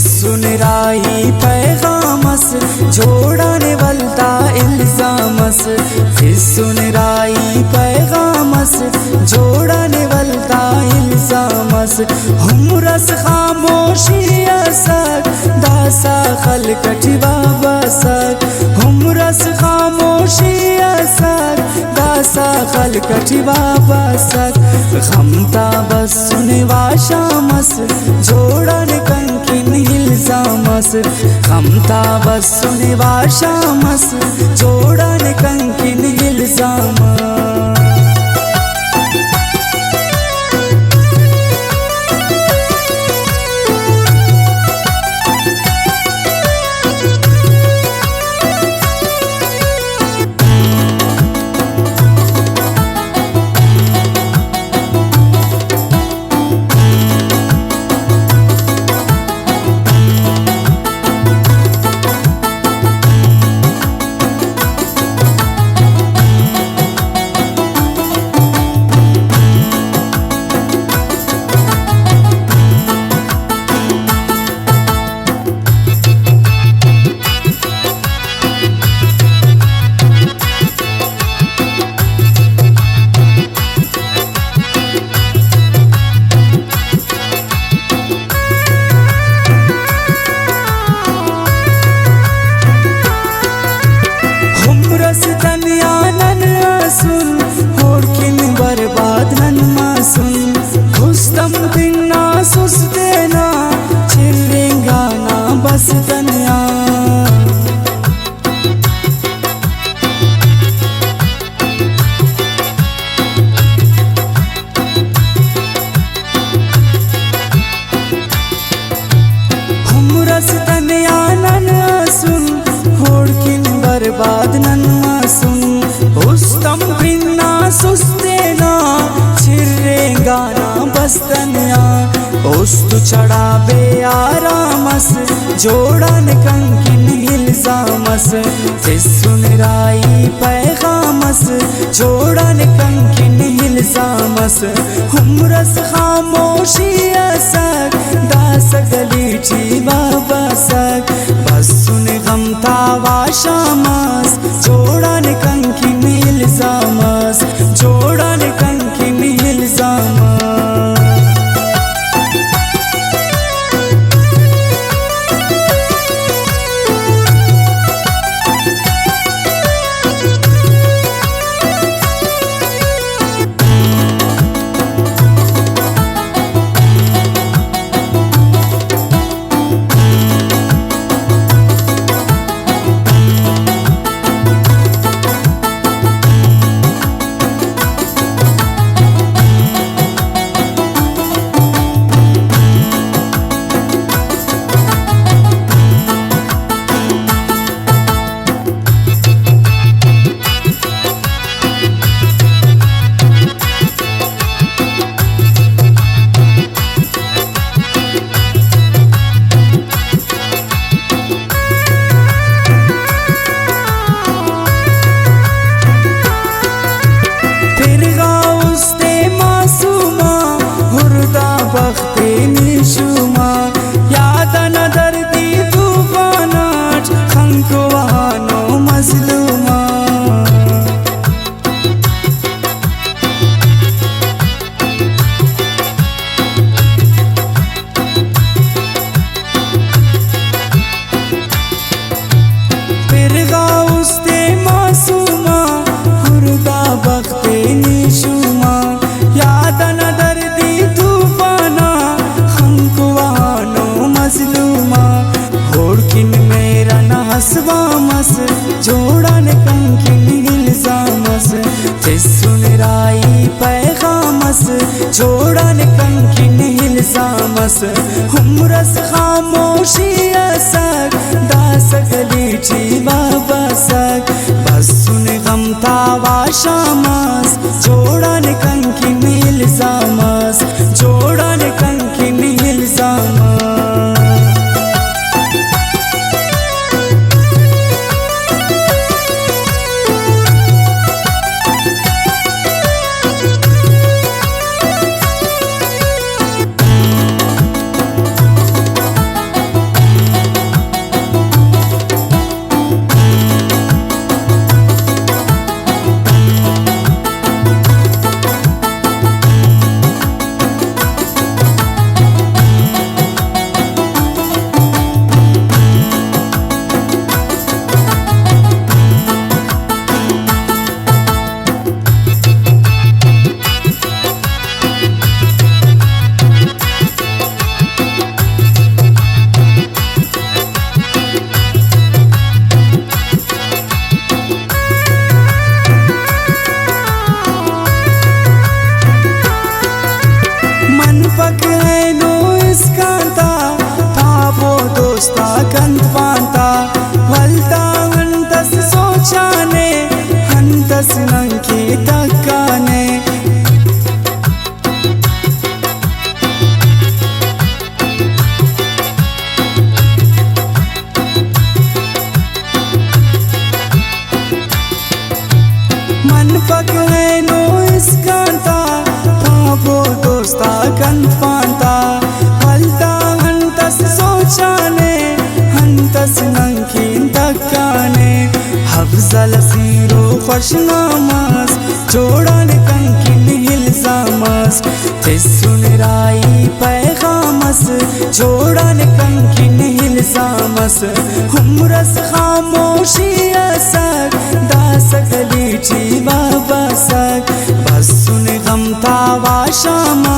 सुन राई पैगामस जोड़ने वलता इल्जामस। सुन राई पैगामस जोड़ने वलता इल्जामस। हमरस खामोशी असक दासा खल कटिवा बसक। हमरस खामोशी असक दासा खल कटिवा बसक। खमता बस सुन वाशामस जोड़न कंकिन इल्जामस। खमता बस सुन वाशामस जोड़न कंकिन इल्जामस। बर्बाद नन मासूम खुस्तम बिना सुस देना चिल्लेगा ना बस दनिया। हमरस दनिया नन सुन होड़किन बर्बाद नन मासूम खुस्तम बिना सुस देना छिरेगा ना बस दनिया। उस्तु चढ़ा बे आरामस जोड़न कंकिन इल्जामस। सुन राई पैगामस जोड़न कंकिन इल्जामस। हमरस खामोशी असक दास गलीची बाबसक। बस सुन गमता वाशामस जोड़न कंकिन इल्जामस। जोड़न कंकिन इल्जामस। जोड़न कंकिन इल्जामस। सुन राई पैगामस जोड़न कंकिन इल्जामस। हमरस खामोशी असक दास गलीची बाबसक। बस सुन गमता वाशामस जोड़न कंकिन इल्जामस। जोड़न कंकिन इल्जामस। दोस्ता कंत पांता वलता हंतस सोचाने हंतस नंकी तक्काने मन पक है नो इसकांता पापो दोस्ता कंत पांता वलता हंतस सोचाने हंतस नंकीन तक्काने हफ्जल सीरो खुशनामास जोड़न कंकिन हिलजामस तिस्सुन राई पैगामस जोड़न कंकिन हिलजामस हमरस खामोशी असक दासक लीची बाबा सक बस सुन गम तावा शामा